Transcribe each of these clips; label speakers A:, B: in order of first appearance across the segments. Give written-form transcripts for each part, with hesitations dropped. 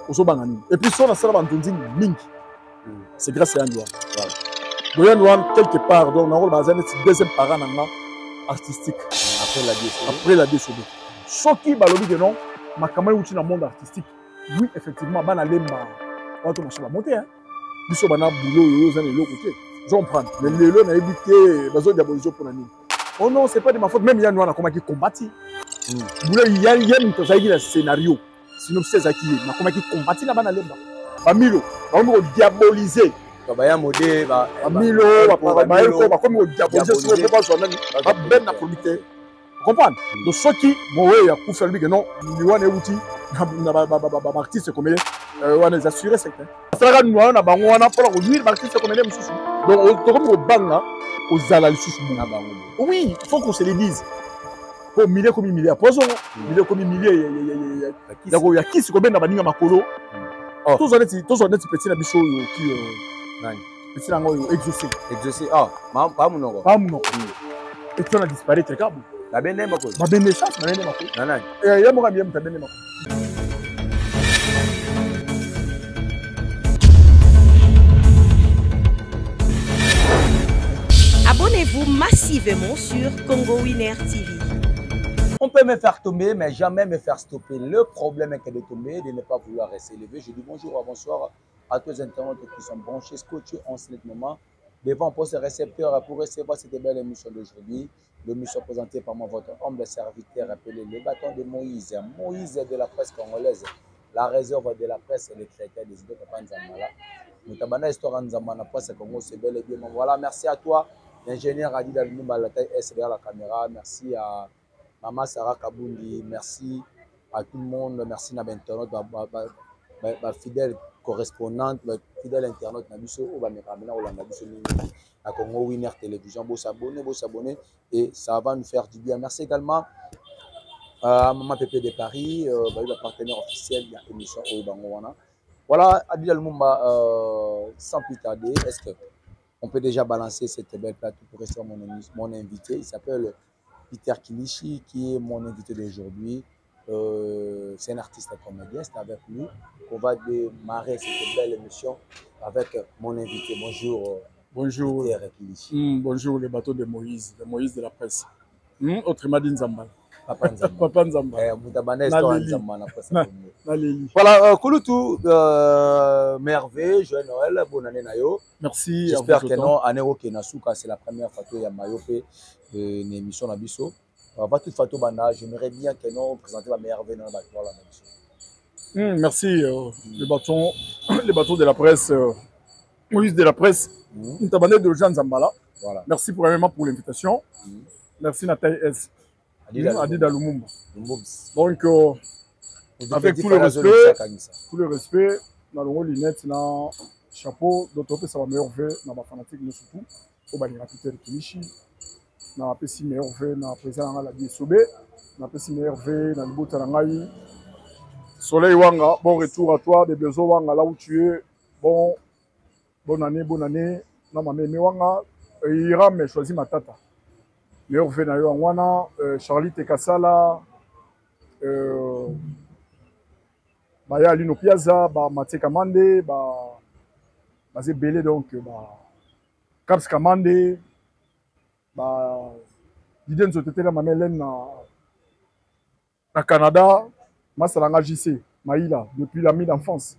A: Et puis, si on a ça, c'est grâce à Yann. Yann Wan, quelque part, donc, on a un deuxième parent artistique. Après la DSOB. Ce qui balobi de non, ma caméra est dans le monde artistique. Oui, effectivement, on a monter. Ils sont boulot, ils ont le côté. J'en prends. Mais les lots, on a évité, ils ont diabolisé pour la nuit. Oh non, c'est pas de ma faute. Même Yann Wan a comment il combattit. Il y a un scénario. Sinon, c'est ça qui est. Comment il combattit là-bas dans le monde. Bamilo, on va diaboliser.
B: Bamilo,
A: comme on diaboliser sur le combat journal. Ben na probité. Comprendre. Donc ceux qui bon ouais, il y a pour faire lui que non, il y a un outil, na artiste comme on les assurer c'est. Ça va nous on a bango on a pour la nuit artiste comme les mususu. Donc comme au bang aux ala les susu. Oui, il faut qu'on se le dise. Pour milliers comme milliers, poison, milliers comme milliers, il y a qui se combien na baninga makolo. Tous on est petit na biso qui petit na ngo exaucé.
B: Ah, pas mon nom.
A: Pas mon nom. Et tu as disparu très calme.
B: La benne est ma cause.
A: Ma benne chance, ma benne ma cause.
B: Non.
A: Il y a mon bien ta benne ma cause.
C: Abonnez-vous massivement sur Congo Winner TV.
B: On peut me faire tomber, mais jamais me faire stopper. Le problème est que de tomber, de ne pas vouloir rester élevé. Je dis bonjour ou bonsoir à tous les internautes qui sont branchés, scotchés en ce moment devant poste récepteur pour recevoir cette belle émission d'aujourd'hui. L'émission présentée par votre humble serviteur appelé le bâton de Moïse. Moïse de la presse congolaise, la réserve de la presse et les critères des idées de Panzamala. Nous avons une histoire en la presse Congo, c'est bel et bien. Voilà, merci à toi, l'ingénieur Adi Dalumba, la taille S derrière la caméra. Merci à Maman Sarah Kabundi. Merci à tout le monde. Merci à l'internaute, ma fidèle correspondante, ma fidèle internaute, à Congo Winner Télévision. Vous s'abonner et ça va nous faire du bien. Merci également à Maman Pépé de Paris, le partenaire officiel de l'émission Obangowana. Voilà, Adi Dalumba, sans plus tarder, est-ce qu'on peut déjà balancer cette belle plateau pour rester mon invité? Il s'appelle Peter Kilichi, qui est mon invité d'aujourd'hui. C'est un artiste comédien, c'est avec lui qu'on va démarrer cette belle émission avec mon invité. Bonjour.
A: Bonjour.
B: Peter Kilichi.
A: Bonjour, le bateau de Moïse de la presse. Autrement dit Nzamba.
B: Papa Nzamba.
A: Papa Nzamba.
B: Voilà, Kouloutou, merveille, joyeux Noël, bonne année Nayo.
A: Merci.
B: J'espère que non, Anero Kenasuka, c'est la première fois que Yamayope, une émission Nabiso. Pas toute photo bana, j'aimerais bien que nous présenter la merveille dans la émission.
A: Merci, le bateau de la presse, Moïse de la presse, une tabanette de Jean Zambala.
B: Voilà.
A: Merci premièrement pour l'invitation. Merci Nathalie S. Adida Lumumba. Donc, avec tout le respect, dans le rôle lunettes, dans chapeau, d'autres ça va meilleur fait dans ma fanatique, mais surtout, au bas de Peter Kilichi, dans la PC meilleur fait dans la président de la DSOB, dans la PC meilleur fait dans le bout de la Soleil Wanga, bon retour à toi, des besoins Wanga là où tu es, bonne année, non ma mère Wanga, ira mais choisis ma tata. Meilleur fait dans le Wana, Charlie Tekasala, Baya Lino Piazza, Mathieu Kamande, Bazé Belé donc, Caps Kamande, Diden Zotete la Mamelen na Canada, Masalanga JC, Maïla, depuis la mi-d'enfance.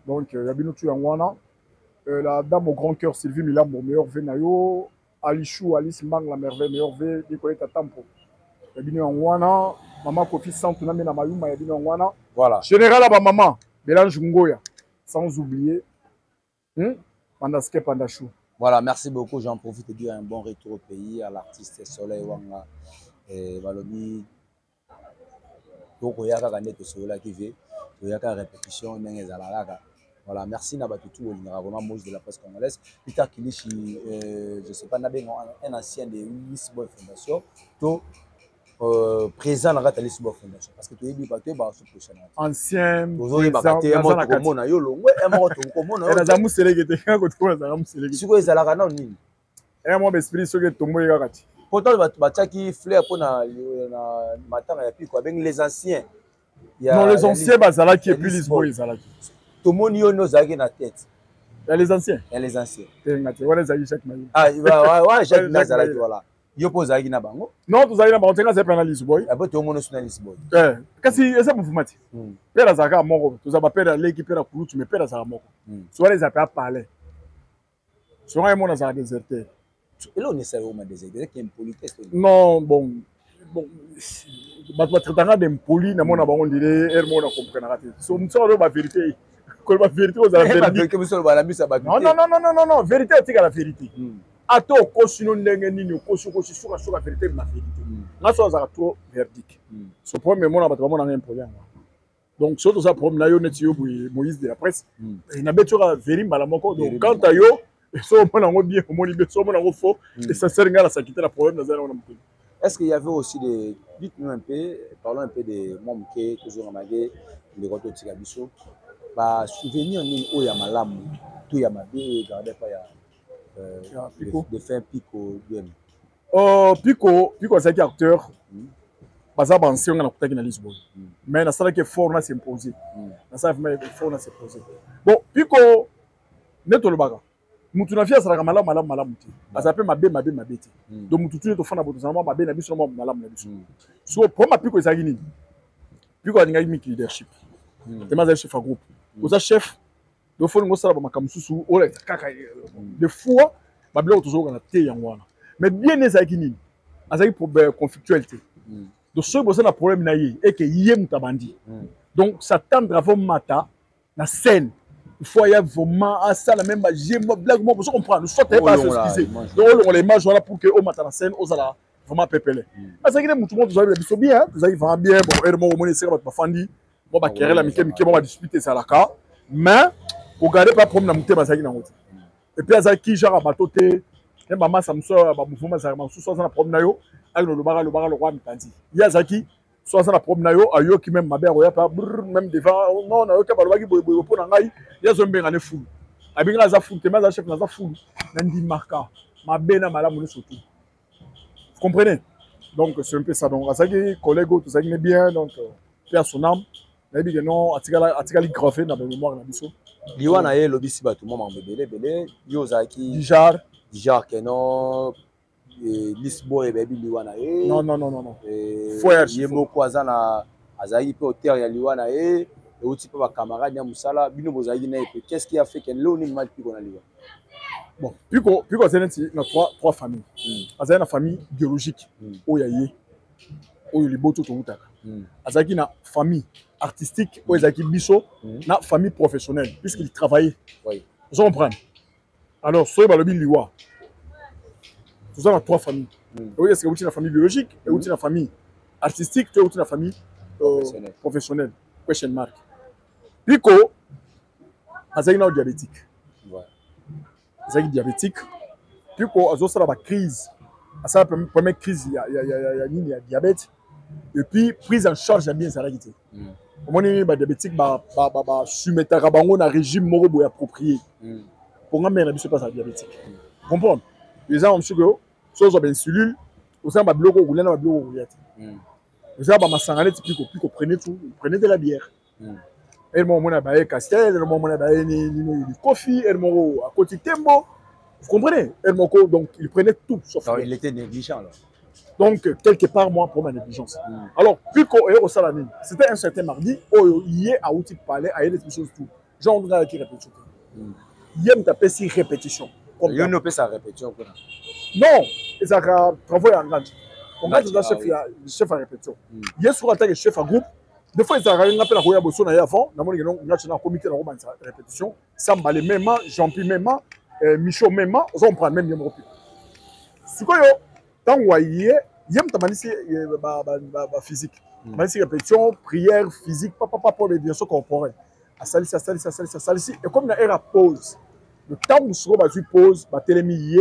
A: Donc, Yabino Tuyangwana, la dame au grand cœur, Sylvie Milam, mon meilleur Venayo, Alichou, Alice Mang, la merveille, meilleur V, Nicoletta Tampo. Yabino Yangwana, Maman Kofi Santouna, Mena Mayuma, Yabino Yangwana.
B: Voilà.
A: Général Aba Maman, Mélange Ngoya, sans oublier, Pandaske Pandachou.
B: Voilà, merci beaucoup. J'en profite de dire un bon retour au pays à l'artiste Soleil Wanga et Valobi. Donc, il y a qui fait, il y a une répétition, voilà, merci Nabatutu, vraiment Moïse de la presse congolaise. Peter Kilichi, je ne sais pas, un ancien de Lisbonne Fondation, présent dans la Lisbonne Fondation. Parce que tu es battu par ce professionnel.
A: Ancien
B: pourtant, les anciens.
A: Non, les anciens, Bazalaki et puis Lisboa, Bazalaki.
B: Tout le monde y a dans la tête.
A: Il y a les anciens.
B: Il y a les anciens.
A: Ah,
B: ouais, Jacques Nazareth, voilà. Il y a posé à Bango.
A: Non, tu as dit que tu as fait Lisboa.
B: Après, tout le monde est dans Lisboa.
A: Qu'est-ce que c'est pour vous, Mati? Père Azaka, Moko. Tu as pas l'équipe de la Koulou, tu me pères Azaka, Moko. Soit les appels à parler. Soit un monde Azaka déserté.
B: Et là, on est sérieusement déserté. Qui est impolitesse.
A: Non, bon. Bon. Tu as des impolis, on dirait, Hermon a compris. C'est la vérité. La vérité, vous avez la vérité. Non, vérité, c'est la vérité. Ato kosino ndenge nini kosi suka vérité na vérité na so za trop verdict ce problème mon abato mon un problème donc surtout ça problème là yo neti yo Moïse de la presse il na beto ka veri mbala moko donc quand ayo so mona ngo bien moni be so mona ngo faux et ça sert ngala ça quitter la problème dans un homme.
B: Est-ce qu'il y avait aussi des dites-nous un peu parlons un peu des membres qui toujours amagé les retours de Biso ba souvenir ni o ya malamu tout ya mabe garder pas ya de faire Pico bien.
A: Pico c'est un acteur. Parce que ancien on a contacté dans Lisbonne. Mais na sala que fort na s'imposer. Na sala vraiment fort na s'imposer. Bon, Pico neto le baga. Mutu na fia sala malamu ti. Azape mabe ti. Donc mutu tu to fana boto sama mabe na biso malamu na biso. So pour ma Pico ezaki nini? Pico alinga mi leadership. Tema za chef groupe. Oza chef do faut ngo sala ba makamususu ola kaka de fois ba blo toujours na te yangwana mais bien ezaki nini azaki pour conflictualité donc ce bossa na problème na ye et que yem tabandi donc ça tendre avant mata na scène il faut y avoir vraiment à ça la même j'aime blague moi pour comprendre soit pas s'excuser donc on les images voilà pour que au mata na scène osala vraiment pepele azaki ne mutu mo to zabi biso bien to zabi vraiment bien bon ermo mo ne sera ba fandi mo ba kere la mike mo ba disputer ça la ka mais regardez pas problème na mutema zaki na ngoti et puis azaki genre bateau te et maman ça me sort ba mouvement ça ma sous na problème na yo avec le bara le roi mitandi yazaki soit ça na problème na yo ayo qui même mabe roya pas même devant non na yo ka balobaki boy po na ngai yazo mbenga ne fulu abinga za fulu te maza chef na za fulu na ndi marka mabe na malamu ne surtout vous comprenez donc c'est un peu ça donc azaki collègue tout ça qui est bien donc paix à son âme nabi que non atikali gravé na mémoire na biso
B: liwana ye lobisi bato moma belé yo zaki dijar keno Lisboa et baby liwana ye
A: non
B: foyer ye moko azana azaki pe hauteur ya liwana ye et aussi pe ba camarade ya musala bino bozaki na pe qu'est-ce qui a fait que l'on mal Pico na liwana
A: bon Pico c'est na trois familles azana famille biologique oyaye oyo liboto to utaka azaki na famille artistique ou ezaki biso na famille professionnelle puisqu'il travaillait.
B: Oui.
A: Vous comprenez? Alors soy balobi liwa. Nous avons trois familles. Oui, est-ce que vous avez une famille biologique et vous avez une famille artistique, tu as une famille professionnelle. Question mark. Pico azaki na diabétique. Ouais. Azaki diabétique. Pico azosala ba crise. Asa première crise il y a diabète et puis prise en charge ya bien salagité. Omoni ba diabétique ba soumettre bango na régime moko boy approprié pour nga mena biso pas diabétique comprendre les gens ont suko so ba insuline osa ba biloko rouler na ba biloko rouler osa ba masangane Pico prenez de la bière et moi mona ba castel moi mona ba ni coffee et moi à côté tembo vous comprenez et moi donc il prenait tout sauf
B: il était négligent là.
A: Donc, quelque part, moi, pour ma négligence. Alors, Pico et Osalanine, c'était un certain mardi, où il y a un outil de parler, il y a des choses tout. Genre, on a qui répétition. Il y a une tapétie répétition.
B: Il y a une sa répétition.
A: Non, ils ont travaillé en grande. On a déjà chef à répétition. Il y a sur le chef à groupe. Des fois, ils ont un appel à Roya Bosso avant. Nous avons un comité de répétition. Sambale même, Jean-Pierre même, Michaud même, on prend même numéro. C'est quoi, tant que il y a une physique. Répétition, prière, physique, pas pour les bien sûr corporels. À salisi. Et comme il y a une pause, le temps où je pause, je télémie,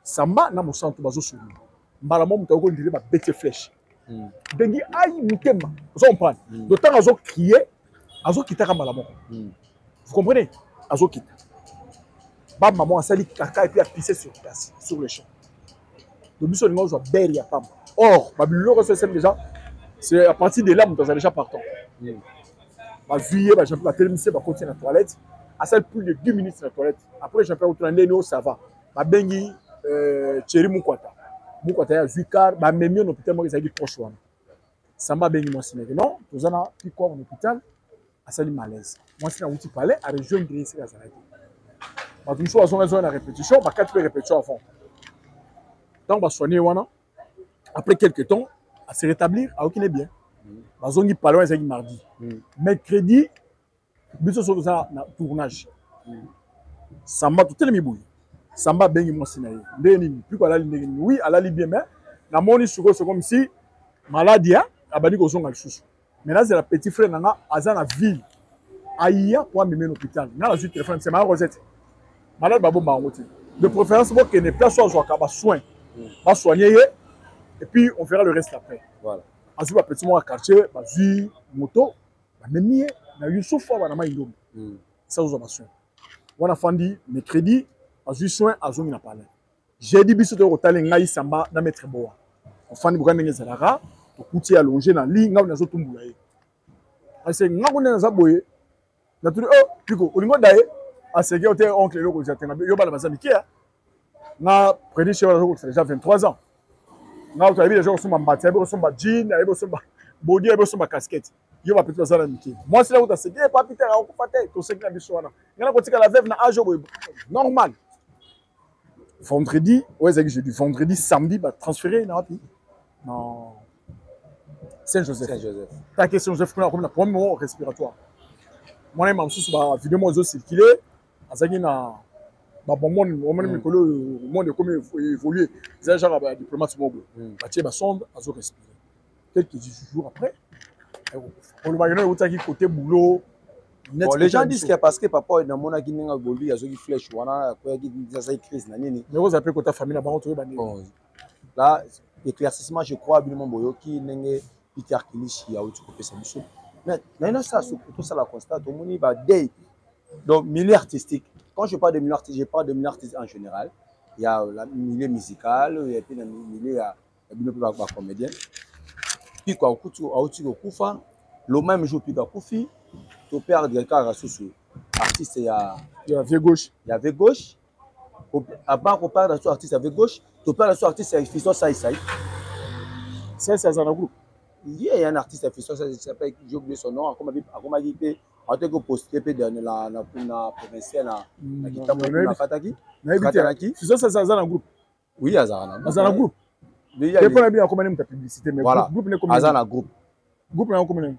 A: ça m'a dans mon centre, je suis soumis. Malamon, je vais dire bête flèche. Dengi aïe, mitema. Vous comprenez? Le temps où je crié, je quitte malamon. Vous comprenez? Je quitte. Maman a sali caca et puis a pissé sur place, sur le champ. Le mission de moi, je vais berry à Pam. Or, ma bibliothèque déjà, c'est à partir de là, on est déjà partant. Bah juillet, bah j'ai la télévision, bah continuer la toilette. À ça plus de 10 minutes dans la toilette. Après j'ai fait retourner nous ça va. Bah bengi Thierry Mukwata. Mukwata ya juikar, bah même en hôpital moi ils avaient proche wana. Samba bengi moi siné. Non, tous ana puis quoi en hôpital à ça malaise. Moi c'est un outil palais à rejoindre ici à Zalaki. Bah une fois on a la répétition, bah 4 répétitions avant. Donc bah soigner wana. Après quelques temps, à se rétablir, à aucun bien. Bazongi pas loin, c'est mardi. Mercredi, biso sur ça tournage. Samba tout le mibouille. Samba bengi mo sinaye. Ndeni puis quoi là oui, à la bien mais na moni sur c'est comme si maladie abani ko zonga lisusu. Maintenant c'est la petit frère nanga azana ville. Aïa pour amener l'hôpital. Na la suite téléphone c'est ma Rosette. Malade babo ba ngoti. De préférence pour que ne place soit ba soin. Ba soigner et puis on verra le reste après.
B: Voilà.
A: Ensuite, bah, petit moi à quartier, bah, vu moto, bah, même na Youssouf, bah, na maïndom. Ça, vous avez besoin. On a fandi, mercredi, à vu soin, à zone, il n'a pas l'air. J'ai dit, bisous de rotal, ngaï, samba, na maître boa. On fandi, bougan, n'engé, zalara, au coutier allongé, na lit, ngaou, na zotou, moulaye. C'est ngaou, na zaboye, na tout, oh, pico, au niveau d'ailleurs, à ce gars, oncle, le gars, yoba, la bazami, qui est, na, prédit chez moi, c'est déjà 23 ans. Nga tu as vu les gens qui sont bâtis, ils sont jeans, ils sont body, ils sont casquette. Yo va peut-être ça la miki. Moi c'est là où tu as dit pas Peter a occupé ton secteur na biso wana. Nga na kotika la veuve na âge normal. Vendredi, ouais c'est que j'ai du vendredi, samedi bah transférer na rapi. Non. Saint-Joseph.
B: Saint-Joseph.
A: Ta question Joseph comme la premier respiratoire. Moi même sous ba vidéo moi zo circuler, azaki na bah bon le monde est comme évolué les gens bah diplomate mobile bah tiens bah sonde à respirer quelques jours après on va y aller côté boulot
B: les gens disent que parce que papa est dans mon aki n'enga boli ya zoki flèche wana quoi qui dit ça crise na nini
A: mais vous appelez côté famille là-bas on trouve
B: là éclaircissement je crois bien boyoki n'enge Peter Kilishi a outu kopesa biso mais na ça surtout ça la constate au moni ba day donc milieu artistique. Quand je parle de milieu artistique, je parle de milieu artistique en général. Il y a le milieu musical, il y a le milieu de comédien. Puis quoi, le même jour, puis Koufi, tu perds des cas artiste, il y a
A: vieux gauche.
B: Il y a vieux gauche. À part qu'on parle de artiste avec gauche, tu perds de artiste avec Fiston Saï.
A: Ça, c'est un groupe.
B: Il y a un artiste avec Fiston Saï, j'ai oublié son nom, comme on dit. En tant que posté dans la provinciale na kitambo na fataki
A: c'est ça un groupe
B: oui azana
A: groupe il y a pas bien comment même ta publicité mais
B: groupe ne comment azana groupe
A: na comment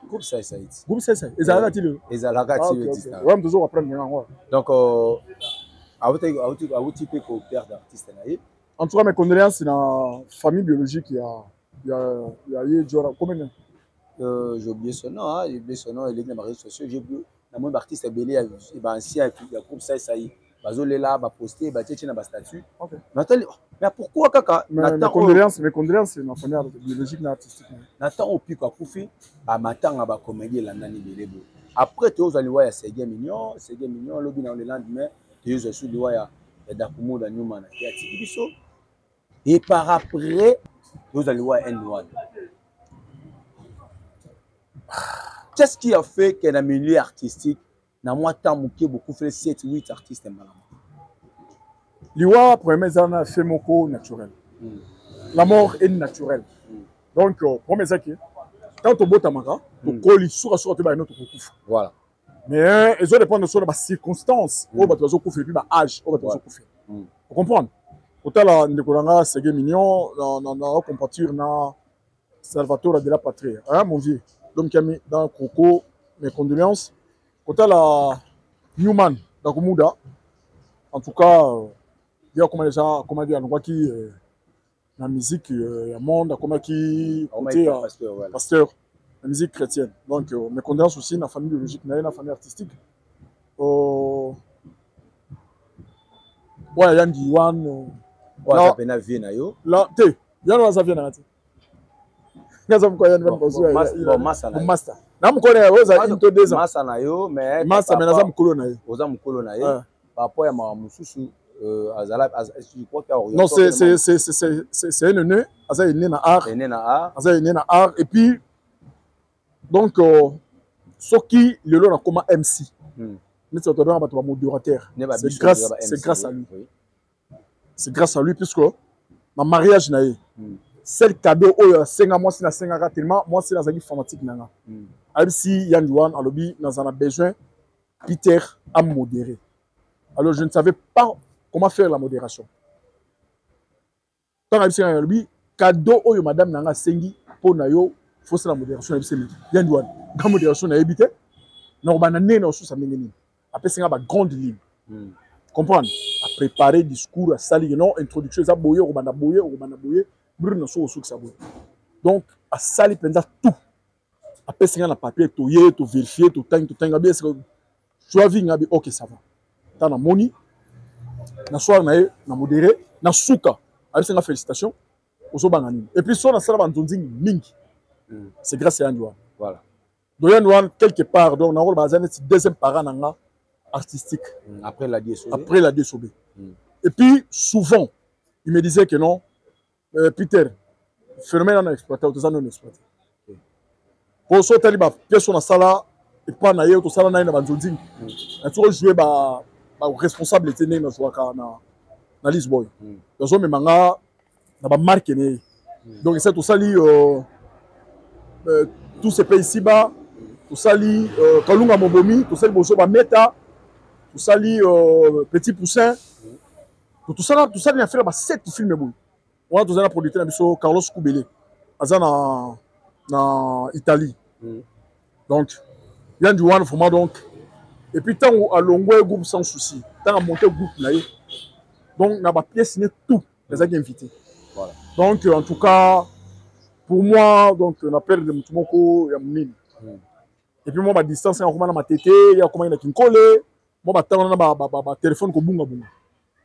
B: groupe ça
A: groupe ça ezalaka ti le
B: ezalaka ti
A: ouais toujours apprendre maintenant
B: donc auti pe ko perdre artiste na ye
A: en tout cas mes condoléances na famille biologique il y a Jora comment
B: j'ai oublié son nom, il est dans les réseaux sociaux, j'ai oublié, dans mon artiste belé, il va ancien, il y a groupe ça y est, bazolé là, va poster, va tchétcher dans ba statut. Mais pourquoi kaka
A: mes condoléances c'est ma famille biologique na artistique.
B: Nathan au pic à Koufi, ba matanga ba comédie la nani belebo. Après tu os allé voir Ségué Mignon, le bin dans le lendemain, tu os aussi voir ya Dakumo dans Newman, il y a Tibiso. Et par après, tu os allé voir N1. Qu'est-ce qui a fait que dans le milieu artistique, dans moi, beaucoup fait 7-8 artistes malades.
A: Liwa, premier zana fait moko naturel. La mort est naturelle. Donc, premier zaki, quand tu bois tamaka, tu colles sur tu vas notre coup.
B: Voilà.
A: Mais ils ont dépend de sur les circonstances. Au bas tu vas couper, puis âge, au bas tu vas couper. Vous comprenez? Autant la Nicolanga, c'est mignon, dans compatir na Salvatore de la patrie. Hein, mon vieux. L'homme qui a mis dans Coco, mes condoléances. Quant à la Newman, dans Koumouda, en tout cas, il y a comment dire, on voit qui la musique, il y a monde, comment qui côté pasteur, la musique chrétienne. Donc, mes condoléances aussi dans la famille biologique, dans la famille artistique. Ouais, Yann Diwan.
B: Ouais, ça peut vie na yo.
A: Là, te, Yann va ça vient na. Ngaza mkoya nva mbozo
B: ya master
A: na mukole ya oza into 2 ans
B: master na yo mais
A: master mais naza mukolo na ye
B: oza mukolo na ye papa ya mama mususu azala je crois que
A: non c'est un né aza né na art
B: né na art
A: aza né na art et puis Donc, ce qui le long a comme MC. Modérateur. C'est grâce à lui. C'est grâce à lui, puisque ma mariage n'a eu. C'est le cadeau où moi c'est la tellement moi c'est la informatique nana. Si Yann Douane a lobby dans un besoin Peter à modérer. Alors je ne savais pas comment faire la modération. Quand Absi a lobby cadeau où madame nanga sengi pour nayo faut la modération Absi Yann Douane. La modération n'a évité. Non banane non sous sa mengeni. Après c'est une grande ligne. Comprendre, à préparer discours, à salir, non, introduction, ça boyer, ou bana boyer, brûle sur le ça boyer. Donc, à salir, pendant tout. Après, c'est un papier, tout y est, tout vérifier, tout temps, bien, c'est que choisir, ok, ça va. T'as la money, na soir, na modéré, na souka, avec c'est une félicitation, au so banani. Et puis, soit na salle bandonzing mingi, c'est grâce à Yann Douane. Voilà. Donc, Yann Douane, quelque part, donc, na rôle bazane, c'est deuxième parent, nanga. Artistique.
B: Après la DSOB.
A: Après la DSOB. Et puis, souvent, il me disait que non, Peter, phénomène non exploité, ou non exploité. Pour ce que tu pièce sur la salle, et pas na yé, tout ça na yé na banzonzing. Et tu jouer ba responsable était né na jouer na Lisboy. Donc on me manga na ba marque né. Donc c'est tout ça li tous ces pays ici bas, tout ça li Kalunga Mobomi, tout ça li bozo ba meta. Tout ça, Petit Poussin. Tout ça, il a fait 7 films. On a tous un producteur, Carlos Koubele, en Italie. Donc, Yann Douane, vraiment donc. Et puis, tant à longueur groupe sans souci, tant à monter groupe là. Donc, on a pas pièce tout, les invités. Voilà. Donc, en tout cas, pour moi, donc, on appelle le Moutoumoko Yamounine. Et puis, moi, ma distance, on a ma tété, il y a comment il y a qui me colle. Moi, je téléphone ko bunga bunga.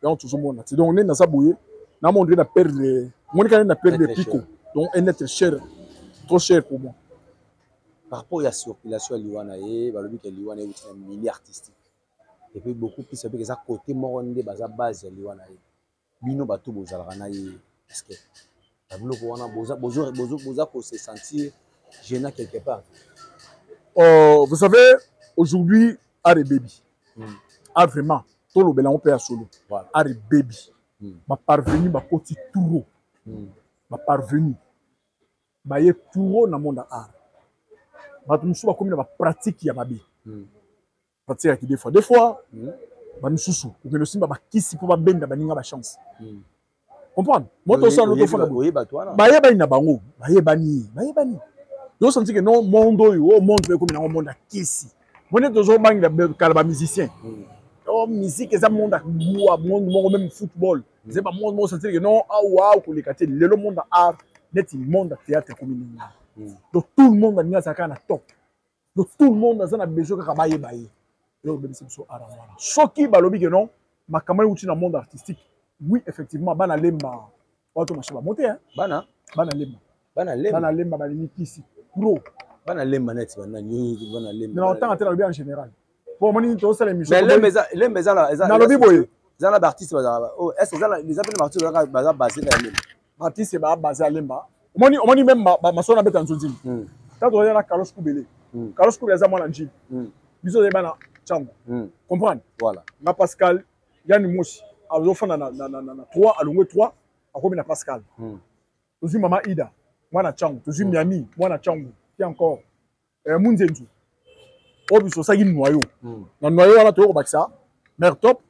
A: Donc tout le monde. Donc on est dans sa bouille. Na mon na perdre. Mon quand na perdre pico. Donc un être cher, trop cher pour moi.
B: Par rapport à la circulation Liwana et balobi que Liwana est un milieu artistique. Et puis beaucoup plus avec ça côté moronde baza base Liwana et. Bino bato bozalana et est-ce que tableau ko wana boza ko se sentir gênant quelque part.
A: Vous savez aujourd'hui Are Baby. Ah vraiment, tout le bélan on peut à solo. Are Baby. Ma parvenu ma côté touro. Ma parvenu. Ma yé touro na monde art. Ma tout nous comme na pratique ya babi. Pratique qui des fois ba nous sous ou que le simba ba kisi pour ba benda ba ninga ba chance. Comprendre? Moi tout ça l'autre fois ba yé ba ina bango, ba yé bani. Yo senti que non monde yo monde comme na monde a kisi. On est toujours un musicien. Oh, musique, c'est un monde même football. C'est pas monde sentir que non, ah waouh, pour les quartiers, le monde art, net le monde théâtre communal. Donc tout le monde a mis ça à top. Donc tout le monde a besoin de travailler bailler. Donc c'est ça art. Ce qui balobi que non, ma caméra outil dans le monde artistique. Oui, effectivement, bana lemba. Auto machin va monter hein. Bana lemba bani ici. Pro.
B: Bana lemba net bana lemba.
A: Non, tant que en général. Pour moi, il faut l'émission.
B: Mais les maisons là,
A: dans le biboy.
B: Ils ont l'artiste. Est-ce que les appels artistes sont basés sur lemba?
A: Artiste c'est basé à lemba. On dit même ma son habite en Zodine. Quand on regarde Carlos Koubele. Carlos Koubele est à moi en Jim. Ils ont des bana Tchang. Comprendre? Voilà. Na Pascal, Yann Mouchi. Alors au fond na 3 à longue 3 à combien na Pascal. Toujours maman Ida. Moi na Tchang. Toujours Miami. Moi na Tchang. Qui encore? Munzenzu. Obi so ça noyau. Dans le noyau on a toujours Baksa. Mère top.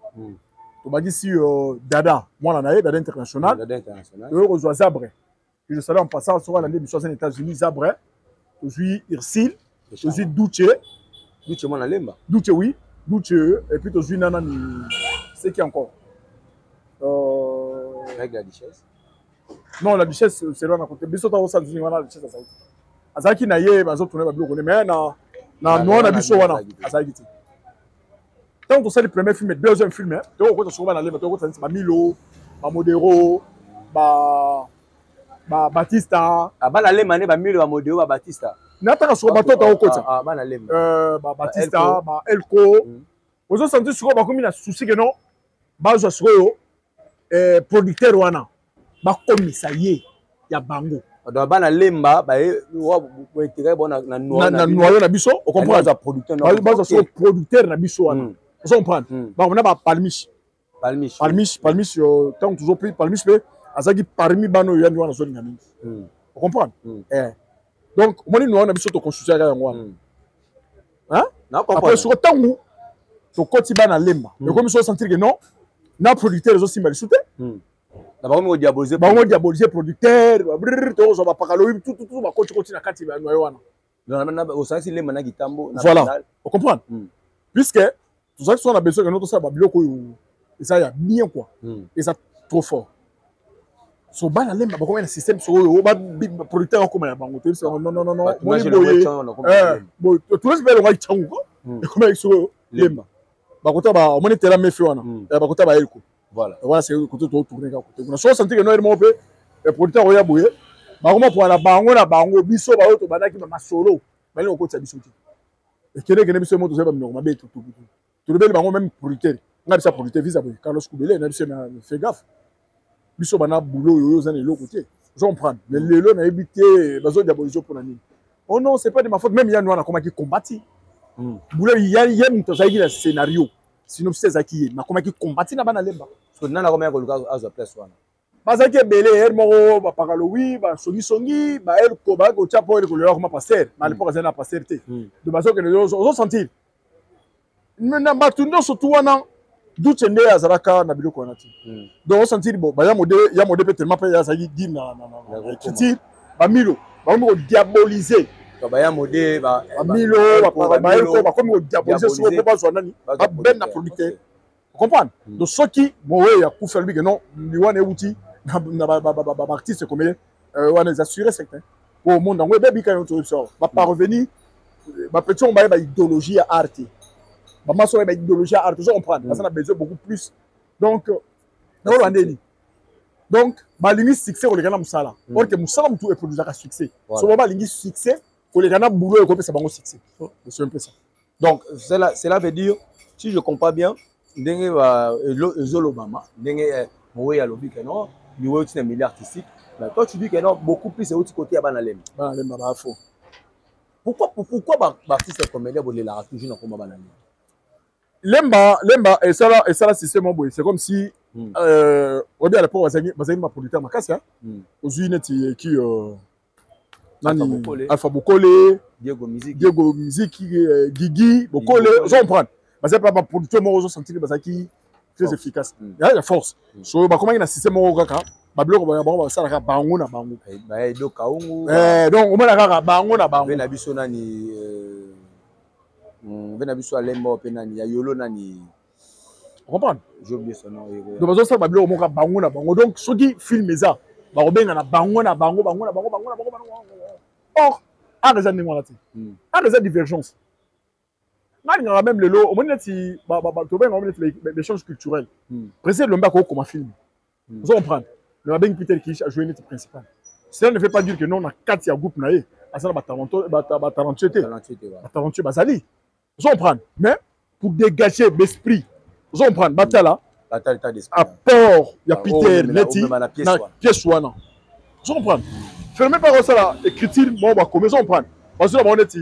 A: To bagi si Dada. Moi na Dada international.
B: Dada international.
A: Rejoint Zabre. Je savais en passant sur l'année de 60 États-Unis Zabre. Toujours Irsil. Toujours Douche.
B: Douche moi na lemba.
A: Douche oui. Douche et puis toujours Nana ni c'est qui encore.
B: Avec la duchesse.
A: Non, la duchesse c'est là à côté. Biso ta osa États-Unis la duchesse ça. Azaki na ye bazo tourner ba biloko mais na noa na biso wana azaki ti. Tant que c'est le premier film et deuxième film, tu vois, tu vas dans les méthodes, tu vas Milo, Modero, Batista.
B: Ah, bah, les manées, Milo, Modero, Batista.
A: N'attends sur bateau, tu as au côté.
B: Ah, bah, les
A: Batista, Elko. Vous avez senti sur le comme il a souci que non, bah, je suis producteur, wana, bah, comme ça y est, il y a Bango.
B: donc bana lemba ba intérêt bon na
A: noyau na biso on comprend
B: ça producteur
A: na biso wana on comprend ba on a ba palmiche tant toujours plus palmiche mais azaki parmi bano yandi wana zo ngami on comprend donc moni noyau na biso to construire ya yango wana hein après sur tangu to koti bana lemba mais comme so sentir que non na producteur zo simba lisute
B: bango diaboliser
A: producteur to zo ba pakalo tout ba koti na kati ba noyau wana
B: na au sens lemba na gitambo na
A: voilà on comprend puisque tout ça on a besoin que notre ça ba biloko et ça y a bien quoi et ça trop fort so bana lemba ba comme un système so ba producteur comme ya bango te non moi je bon tout le monde va changu comme avec so lemba ba kota ba moni tela mefi wana ba kota ba elko voilà c'est côté to tourner ka côté on so sentir que non mo pe producteur oya boye ba comme pour la bango biso ba auto banaki ba masolo ba le côté biso ti et kene biso mo to se ba no mabe tout le bango même producteur nga bisa producteur visa boye Carlos Koubele na biso na fait gaffe biso bana boulot yo za le côté je comprends mais lelo na éviter bazo diaboliser pour nani oh non c'est pas de ma faute même Yann wana comment qui combattre boulot Yann to zaiki na scénario sinon c'est zaki na comment qui combattre na bana lemba
B: so nana comment ko luka azo place wana
A: bazaki belé her moko ba pakalo wi ba songi ba el ko ba ko chapo el ko le comme pasteur na l'époque ça na pasteur te de bazo que les sentir maintenant batundo surtout wana d'où tu es à Zaraka na biloko wana ti donc on sentir bon ba ya modé peut tellement pas ya zaki dit na critique ba milo ba mo diaboliser
B: ba ya modé ba
A: milo ba el ko ba comme diaboliser sur ko ba zo nani ba ben na producteur comprendre donc ceux qui bon ouais ya ku faire lui que non ni wana outil na ba artiste comme on les assurer certain au monde en web bi quand on sort va pas revenir ba petit on ba idéologie art ba maso ba idéologie art on comprend parce qu'on a besoin beaucoup plus donc donc ba lingi succès ko le kana musala or que musala mutu e produire ka succès so ba lingi succès ko le kana boulot e ko pesa bango succès c'est un peu ça
B: donc cela veut dire si je comprends bien ndenge ba ezolobama ndenge mowe ya lobi que non ni wo tu milieu artistique mais toi tu dis que non beaucoup plus c'est autre côté ya bana lemba
A: ba faux
B: pourquoi ba artiste comédien bo le la toujours na komba bana
A: lemba et ça système boy c'est comme si au bien à l'époque bazali ma producteur makasi aux unité qui nani Alpha Bokole
B: Diego
A: Musique Gigi Bokole on comprend parce que pas producteur moi aux sentir bazaki très efficace il y a la force so ba comment il y a système mo kaka ba bloko ba ça la bango na bango
B: ba edo kaungu
A: donc on mona kaka bango na bango
B: na biso nani vena biso alemba penani ya yolo nani
A: comprendre
B: j'ai oublié son nom
A: donc bazo ça ba bloko mo ka bango na bango donc soki film ça ba robenga na bango or a des années là a des divergences na même le lot au moins ti ba to benga les échanges culturels précède le mbako comme film vous comprendre le ben Peter Kish a joué notre principal cela ne veut pas dire que non on a 4 ya groupe naé ça ba talentueux bazali vous comprendre mais pour dégager l'esprit vous comprendre batala apport ya Peter Neti na pièce wana vous comprendre fermez pas ça là écriture bon ba comment comprendre parce que on est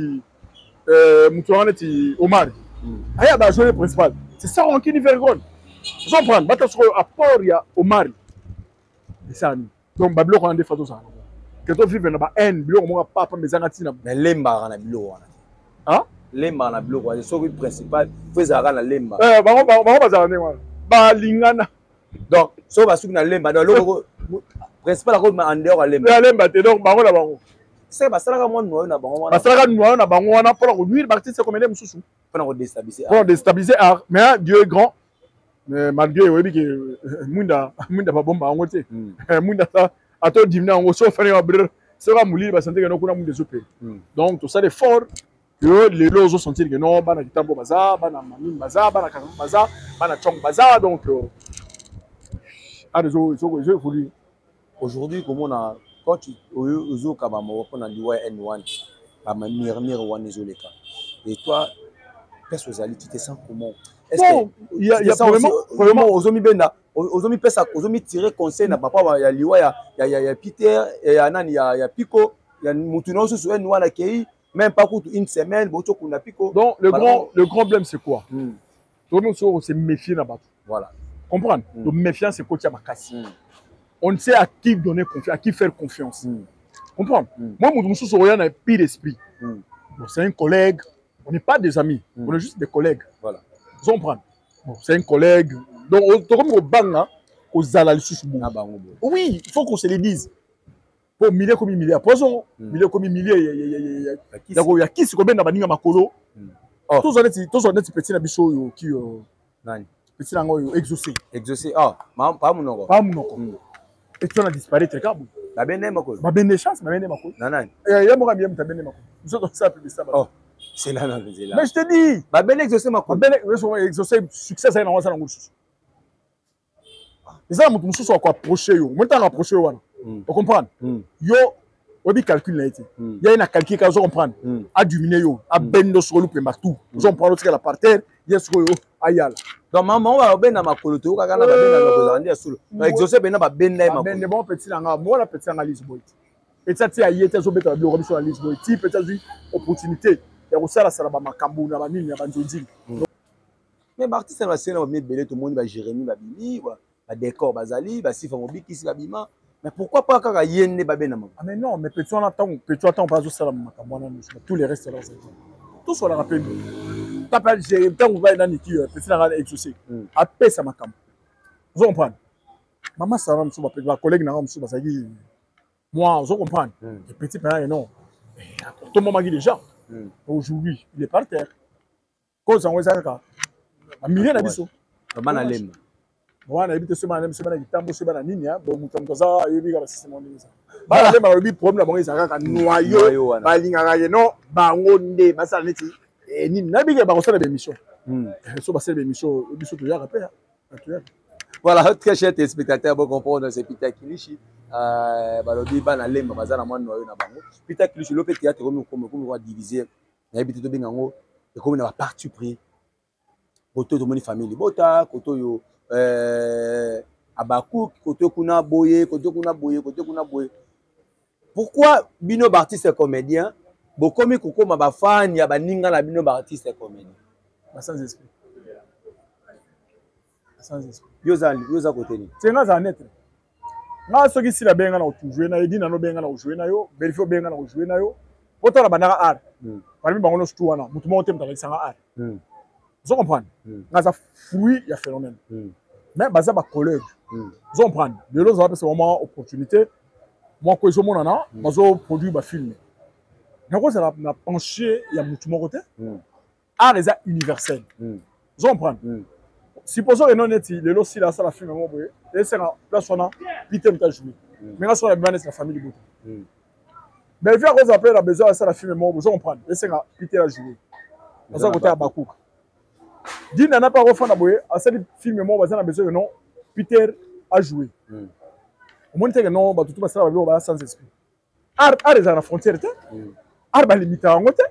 A: Moutourane Omar. Aya ba jouer le principal. C'est ça on qui n'y vergonne. Vous comprenez? Bata sur apport il y a Omar. Et ça donc bablo on des photos ça. Que toi vivre na ba haine, bilo mo pas mes angati na.
B: Mais lemba na bilo wana.
A: Hein?
B: Lemba na bilo wana. So le principal faisara na lemba.
A: Ba za ne wana. Ba lingana.
B: Donc so ba suki na lemba donc lo principal ko ma en dehors lemba.
A: Lemba te donc bango na bango.
B: C'est basala mo noyo na bango wana.
A: Basala noyo na bango wana pour ko nuire l'artiste comme les mususu.
B: Pour déstabiliser.
A: Pour déstabiliser art. Mais Dieu est grand. Mais malgré oui que munda ba bomba ngo te. Munda ça ato dimna ngo so fere abrir. Sera mouli ba sentir que no kuna munde zopé. Donc tout ça l'effort que les lots ont senti que non bana kitambo baza, bana mamine baza, bana kakambo baza, bana chong baza donc il faut dire
B: aujourd'hui comment on a quand tu ozo kabamo on a dit ouais N1 ba mirmir wan ezoleka et toi qu'est-ce que tu te sens comment est-ce
A: que il y a vraiment
B: ozo mi benda ozomi pesa ozomi tirer conseil na papa ya liwa ya Peter et ya nani ya Pico ya mutu no susu en wana kei même pas pour une semaine boto kuna Pico.
A: Donc le grand problème c'est quoi? Tout le monde se méfier na bato.
B: Voilà.
A: Comprendre? Donc méfiance c'est coach à makasi. On ne sait à qui donner confiance, à qui faire confiance. Comprendre? Moi mon susu rien na pire esprit. Bon, c'est un collègue, on n'est pas des amis, on est juste des collègues.
B: Voilà.
A: Vous comprenez? Bon, c'est un collègue. Donc, comme au bang, aux alalus. Oui, il faut qu'on se le dise. Pour milliers comme milliers, poison, milliers comme milliers, il y a qui se combien d'abonnés à Makolo. Tous on est petit nabiso qui petit nango exaucé.
B: Exaucé. Ah, pas mon nom.
A: Pas mon nom. Et tu en as disparu très grave.
B: La benne Makolo.
A: Ma benne chance, ma benne Makolo.
B: Non.
A: Il y a moi bien ta benne Makolo. Nous autres ça plus ça.
B: Oh, c'est là, c'est là.
A: Mais je te dis.
B: Ma benne exaucé Makolo.
A: Ma benne exaucé succès ça dans ça dans les gens qui sont approchés, moi t'as approché vous comprenez? Yo, on dit calcul là été. Il y a une calcul quand on comprend. À dominer yo, à bendo sur le partout. Vous on prend l'autre la par terre, il y a sur yo, ayal.
B: Donc maman va ben na makoloto, quand on a ben na sur. Exaucé ben na ben na makolo.
A: Ben bon petit nga, moi la petit nga liste boy. Et ça tu as y été zo beta bi remis sur la liste boy. Ti peut-être une opportunité. Ya ko sala sala ba makambu na ba nini ya banzonzi.
B: Mais artiste va se na mettre belé tout le monde va Jérémy va bimi wa. Décor bazali ba sifa mobiki si babima mais pourquoi pas kaka yende ba benama?
A: Ah mais non mais petit on attend pas ça la makamwana tous les restaurants tout sur la rappel t'appelles j'ai tant on va dans qui petit na exaucé après ça makam vous comprenez maman ça va me souba ma collègue na me souba ça dit moi vous comprenez le petit père non tout le monde déjà aujourd'hui il est par terre cause en ça ka a million na biso
B: bana lemba.
A: Wana ebite sema na sema na kitambo sema na nini bo mutamko za yebi ka système on ça ba le ba bi problème bango isa ka noyo ba linga ka no bango nde basala neti nini na bi ke ba ko sala émission so ba sala émission biso to ya rappel.
B: Voilà, très chers téléspectateurs, vous comprenez, c'est Peter Kilichi. Balobi bana lemba bazala mwana noyo na bango. Peter Kilichi lo pe théâtre comme on diviser na ebite to bengango et comme na parti pris. Boto to moni famille bota koto yo Abakou, côté kuna boye. Pourquoi bino artiste et comédien? Bokomi koko ma ba fan ya ba ninga la bino artiste et comédien.
A: Sans esprit. Sans esprit.
B: Yoza côté ni.
A: C'est nga za net. Nga soki si la benga na jouer na yedi na no benga na jouer na yo, verifio benga na jouer na yo. Bota la banaka art. Parmi bango no stu wana, mutu mo tem ta sanga art. Vous comprenez? Nga za fruit ya phénomène. Mais baza ba collègue. Vous comprenez? De l'autre c'est vraiment opportunité. Moi ko zo monana, bazo produire ba film. Nako ça na pencher ya mutu mo côté. Art est universel. Vous comprenez? Supposons que non neti le lo si la sala film mo boye, et c'est la place on a Peter mta jouer. Mais là sur la bande c'est la famille bote. Mais vient qu'on appelle la besoin ça la film mo, vous comprenez? Et c'est la Peter a joué. Baza côté Abakou. Dina n'a pas refait d'abord à cette film moi bazana besoin que non Peter a joué. Au moins que non ba tout ça va sans esprit. Art est à la frontière té. Art ba limité en côté.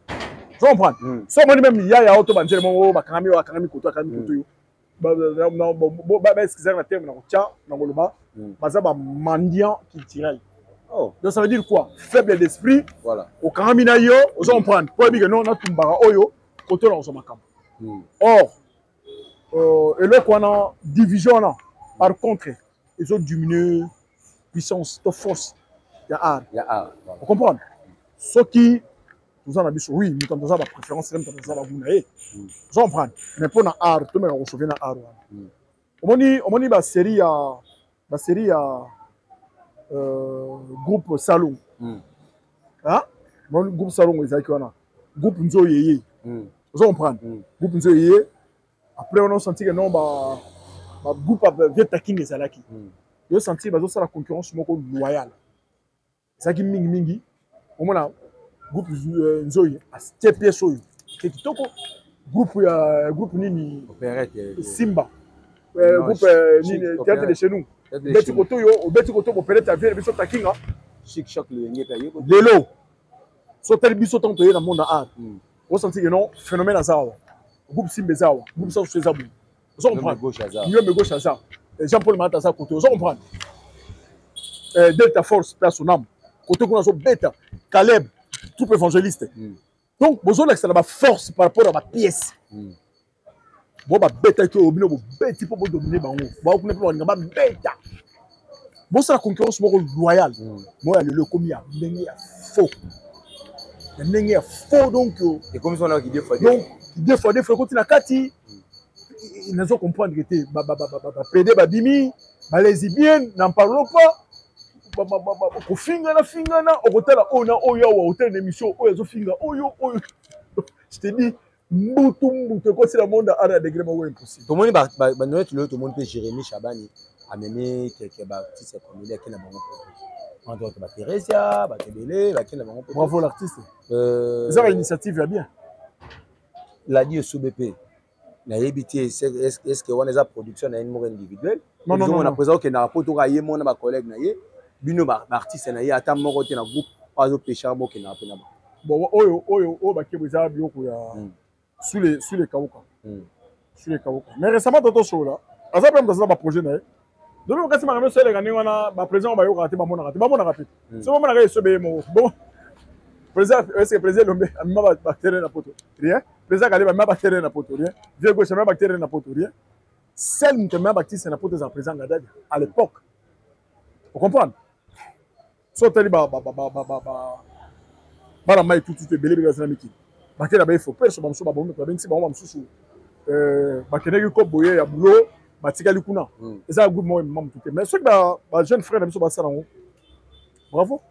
A: Tu comprends? So moi même il y a auto banjel mo ba kanami koto yo. Ba excusez la terme na tia na ngoloba. Baza ba mendiant culturel. Oh, donc ça veut dire quoi? Faible d'esprit. Voilà. Au kanami na yo, on comprend. Pour dire que non na tumbara oyo. Côté là on se makam. Or, et là qu'on a division là, par contre, ils ont diminué puissance, de force. Il y a art. Vous comprenez? Ce qui nous en a dit, oui, nous avons la préférence, nous avons la gounaïe. Vous comprenez? Mais pour l'art, tout le monde se souvient de l'art. On dit la série groupe Salon. Hein? Groupe Salon, ils ont groupe Nzo Yeye. Vous comprenez? Groupe Nzo Yeye. Après, on a senti que non, groupe avait taquin les alaki. Ils ont senti que la concurrence loyale. C'est ça qui mingi. On a groupe Nzo Yeye. C'est pièce. Groupe Nini. Simba. Groupe Nini. Théâtre de chez nous. Beti koto yo, beti koto pour peut-être avier biso takinga.
B: Chic choc le ngé paye.
A: Lelo. So tel biso tanto ye na monde art. On senti que non phénomène azawa. Groupe Simba zawa, groupe ça chez Zabou. Vous comprenez? Guillaume Gauche Hazard. Jean-Paul Matassa côté. Vous comprenez? Delta Force, place son âme. Côté qu'on a bêta. Caleb, troupe évangéliste. Donc, vous avez la force par rapport à ma pièce. Bon, bah, bêta qui est au milieu, bêta pour dominer. Bon, bêta. Bon, c'est la concurrence loyale. Moi, le commis a faux. Il a faux, donc.
B: Et comme ça, on a qui défend.
A: Donc, des fois, quand il a Kati, ils ne sont comprendre que tu es PD, Badimi, lesbienne, n'en parlons pas. Au finger, au hôtel, on a hôtel d'émission, au finger, je te dis, Mboutou, quand c'est le monde à un degré impossible.
B: Tout le monde peut Jérémy Chabani, amener quelques baptistes comme il est qui n'a pas en tant que Teresia, Batebele,
A: bravo l'artiste. Ça, l'initiative va bien.
B: Il a dit sous BP. Est-ce qu'on a une production individuelle?
A: Non, non, non.
B: On a présent que na poto ka yemo na ba collègue na ye, bino ba artiste na ye ata moko te na groupe pas au pécheur mo ke na pena.
A: Bon oyo ba ke beza bioko ya sous les kaoka. Sous les kaoka. Mais récemment toto show là, aza même dans ba projet na ye. Donc quand c'est ma monsieur les gagner wana ba président ba yo raté ba mona raté. C'est moment na ga yeso be mo. Bon. Président est-ce que président lombe amima ba bactérie na poto. Rien. Président Kaleba m'a bactérie na poto rien. Vieux gauche m'a bactérie na poto rien. Celle qui m'a bactérie c'est na poto za président Gadad à l'époque. Vous comprenez? Soteli ba la mai tout belé be za miki. Bactérie ba il faut pêche ba mso ba bombe ba bensi ba msusu. Bactérie ko boye ya boulot batikali kuna. Eza good moi mam tout. Mais ceux ba jeune frère na biso ba sala ngo. Bravo.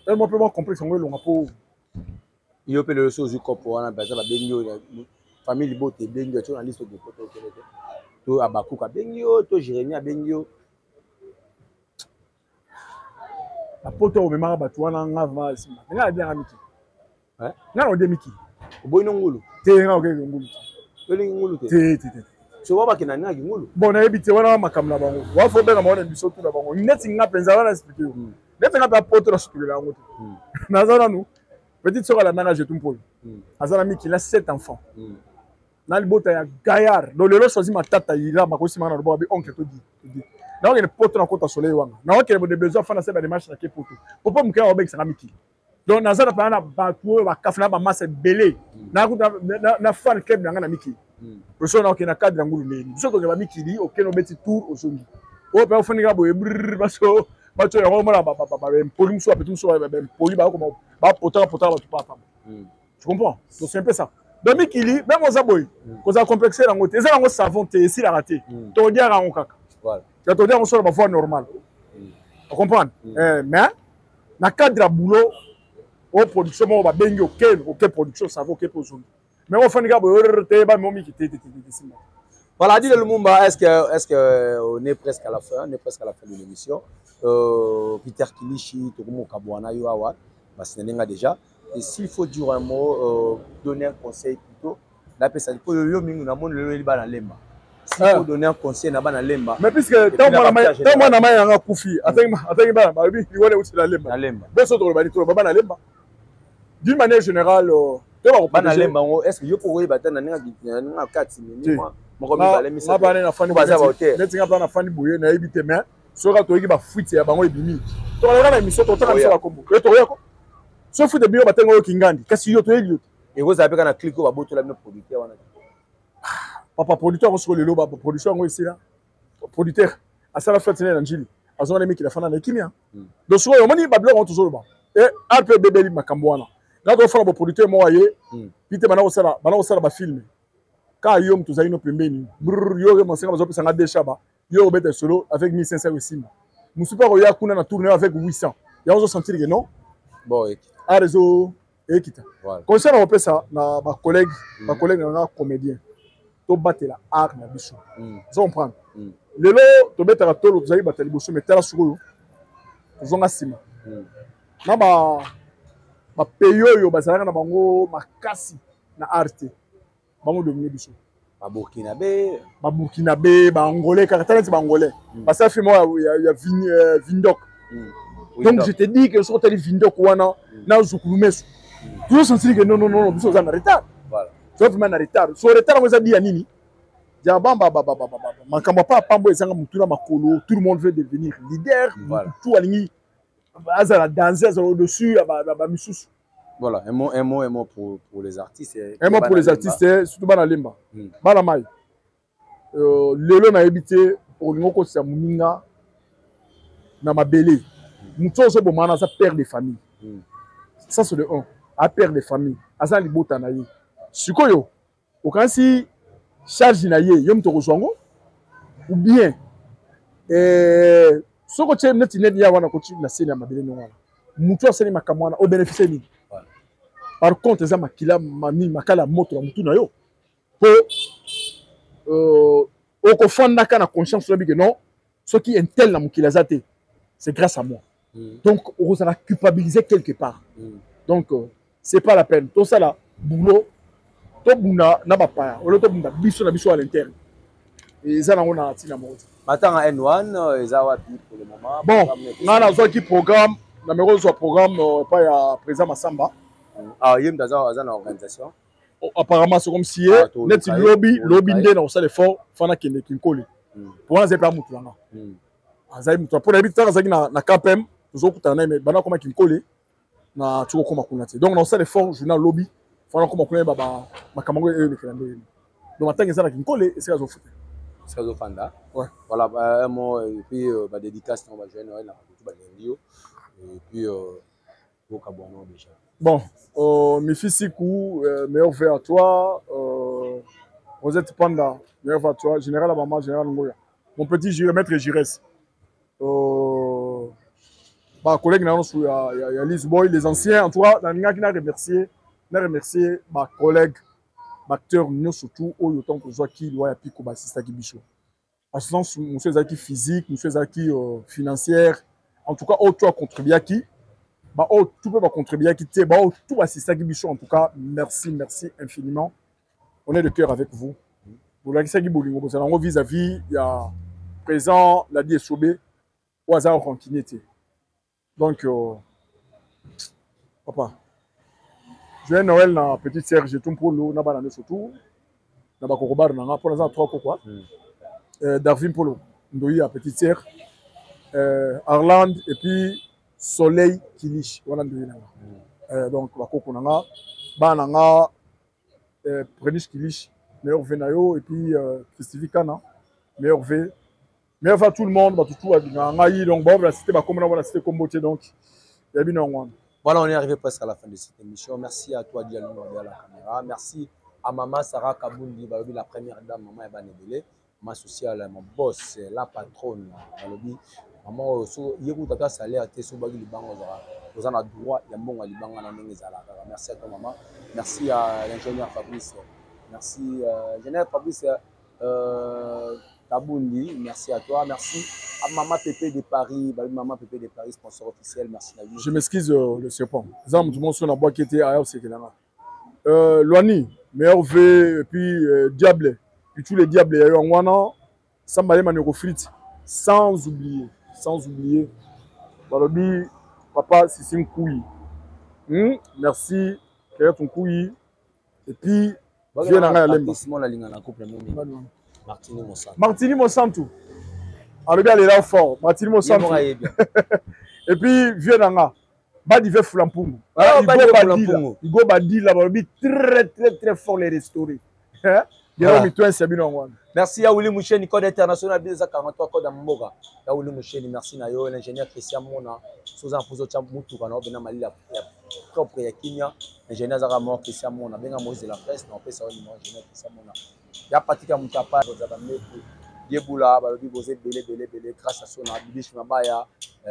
A: Elle m'a peu moins complexe ngo longa po.
B: Il peut le chose du corps pour un bazar benyo famille bote benyo tu en liste de photos to abaku ka benyo to Jérémy benyo
A: la poto o memara batu wana ngava sima nga bien amiki hein nga o demiki
B: boy ngulu
A: te nga o ke ngulu
B: to lingi ngulu te
A: te
B: so baba kina nga ngulu
A: bon na ebite wana makamla bango wa fo benga mona biso tu na bango neti nga penza wana expliquer neti nga ba poto na sutu la ngoto nazana nous. Petite soeur à la nana Jetumpol. Azanami qui a 7 enfants. Dans le bout, il y a gaillard. Donc, le choisi ma tata, il a ma cousine, ma oncle, tout dit. Là, il y a des potes dans le côte à soleil. Là, il y a des besoins de faire des marches dans les potes. Pourquoi me créer avec Saramiki? Donc, Nazara, par exemple, Batou, Bakafna, masse belé. Na fan keb dans la Miki. Personne qui n'a cadre dans le monde. Ce que la Miki dit, aucun petit tour au sommet. Oh, ben, on fait un peu de parce que. Tu comprends? Donc c'est un peu ça. Donc Mikili, même aux aboy, quand on a complexé la moitié, ils ont savon, ici la raté. Tu as dit à un caca. Tu as dit à un sur la voie normale. Tu comprends? Mais, dans le cadre de boulot, au production, on va bien aucune production, ça vaut aucune production. Mais on fait un gars,
B: voilà, dit le Lumumba, est-ce que on est presque à la fin, de l'émission. Peter Kilichi, Tokumo Kabouana, Yoawa, Bassenenga déjà. Et s'il faut dire un mot, donner un conseil plutôt, la personne pour le Yomingu, n'a pas le Liban à Lemba. S'il faut donner un conseil, n'a pas à Lemba.
A: Mais puisque tant moi, n'a pas un Koufi, attends, il va aussi la Lemba. D'une manière générale,
B: est-ce que je pourrais battre un 4 minutes?
A: soka toyiki ba fuite ya bango ebimi to la na mission to taka sala kombo to yako so fuite bio batengo yo kingandi kasi yo to elio
B: et vous avez kana cliquer ba boto la no producteur wana
A: papa producteur ko solo lelo ba production ngo ici là producteur asala fête na njili azona meki la fana na kimia donc so yo moni ba blog on toujours ba et RP bebeli makambo wana na ko fana ba producteur mo aye pite bana ko sala ba film ka yo mtu zaino pembeni yo mo senga bazo pesa nga deshaba yo bête solo avec 1500 aussi. Mon super roya kuna na tourner avec 800. Ya on se sentir que non.
B: Bon,
A: à réseau équita. Concert on peut ça na ma collègue na comédien. To battre la art na biso. Ça on prend. Lelo to bête la tolo to zali battre biso mais tala suro. Zonga sima. Na ba peyo yo bazalaka na bango makasi na arte. Bango dominer biso.
B: Burkinabé,
A: Angolais, caractère Angolais. Parce que il y a Vindok. Donc je te dis que sur télé Vindok wana na Zukulumesu. Tu sens que non, nous sommes en retard. Voilà. Tu es en retard. Sur retard on a dit à nini? Makamba pas pambo ezanga mutuna makolo, tout le monde veut devenir leader, tout alingi azala danser au-dessus ba misusu.
B: Voilà, un mot pour les artistes.
A: Un mot pour les artistes, surtout bana lemba. Bana mai. Lelo na ebité olingo ko sa muninga na mabele. Muto so bomana sa père de famille. Ça c'est le 1. À père de famille, asa libota na ye. Sikoyo, okansi charge na ye, yom to kozwango ou bien soko tche neti neti ya wana ko tchi na sene ya mabele ngwana. Muto aseni makamwana au bénéficier ni. Par contre, eza makila mami makala moto na mutu na yo. Po oko fondaka na conscience lobi que non, ce qui est tel na mukila zate, c'est grâce à moi. Donc on va culpabiliser quelque part. Donc c'est pas la peine. Tout ça là, boulot, to buna na bapaya, o to buna biso na biso à l'interne. Et ça on a tina mo.
B: Maintenant à N1, eza wapi pour le moment.
A: Bon, on a un programme, numéro soit programme pas ya président Massamba.
B: Ah, yem dans une organisation.
A: Apparemment c'est comme si net lobby ndé na ça l'effort fana kende kinkoli. Pour un pas mutu langa. Azai mutu pour habiter azaki na KPM, toujours kutana mais bana koma kinkoli na tuko koma kunati. Donc dans ça l'effort journal lobby fana koma kunati baba makamango e le kalendrier. Donc matin ça na kinkoli et c'est azo foot.
B: C'est azo fanda.
A: Ouais.
B: Voilà un mot et puis ba dédicace on va jouer Noël na tout ba ndio et puis au Kabono déjà.
A: Bon, Mifisiku, meilleur vœu à toi. Rosette Panda, meilleur vœu à toi. Général Abama, Général Ngoya. Mon petit maître Giresse. Ma collègue, il y a Lise Boy, les anciens. En tout cas, je remercié ma collègue, acteur, surtout, au temps que je vois qui doit appliquer au bassiste qui bichot. En ce sens, monsieur Zaki physique, monsieur Zaki financière. En tout cas, tu as contribué à qui? Bah, oh, tout peut contribuer à quitter. Bah, oh, tout assisté à Gibichon. En tout cas, merci infiniment. On est de cœur avec vous. Vous l'avez dit, vis-à-vis, il y a présent la DSOB au hasard en continuité. Donc, papa, je vais Noël na petite sœur, j'ai tout pour l'eau, na banane surtout, na bakorobar na pour l'instant trois quoi. Darwin Polo, Ndoyi à petite sœur, Arland et puis Soleil Kilish, voilà donc bakoko nanga bananga Prenish Kilish, meilleur venayo et puis Christivi Kana, meilleur v à tout le monde, tout nanga donc bon la cité ba comme la cité Komboté donc il y a bien un.
B: Voilà, on est arrivé presque à la fin de cette émission. Merci à toi Diallo à la caméra. Merci à maman Sarah Kabundi, la première dame, maman Ebanebele, ma sociale, mon boss, la patronne, maman yeku tata salaire te so bagi libango za na droit ya mbongo libanga na ndenge za la. Merci à toi maman. Merci à l'ingénieur Fabrice. Merci ingénieur Fabrice Kabundi, merci à toi. Merci à maman Pépé de Paris, maman Pépé de Paris sponsor officiel. Merci à lui.
A: Je m'excuse le serpent. Zam tout le monde sur la boîte qui était ailleurs c'est que là. Loani, meilleur V et puis Diable. Puis tous les diables il y a eu en wana Sambale Manero Frites sans oublier Balobi papa Sissim Kouyi. Merci créer ton Kouyi et puis viens dans la lemba Martini Monsanto Alobi elle est là fort Martini Monsanto et puis viens dans la Badive Flampungu il go badi là Balobi très fort les restaurer
B: merci à Willy Moucheni, code international de 43 code Mboga. Ya Willy Moucheni, merci na yo l'ingénieur Christian Mona, Suzan Pozo Chambutu kana bena mali la propre ya Kenya, ingénieur Zara mort Christian Mona, benga Moïse de la presse, na pesa ni ingénieur Christian Mona. Ya patika mutapa za meku. Yebula balobi bozé belé grâce à son Bibish Mabaya,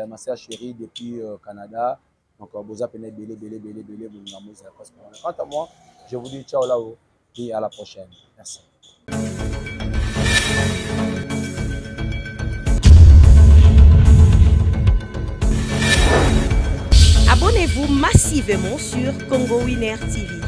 B: ma sœur chérie depuis Canada. Donc boza peine belé bonga Moïse de la presse. Quant à moi, je vous dis ciao là-haut. Et à la prochaine. Merci.
C: Abonnez-vous massivement sur Congo Winner TV.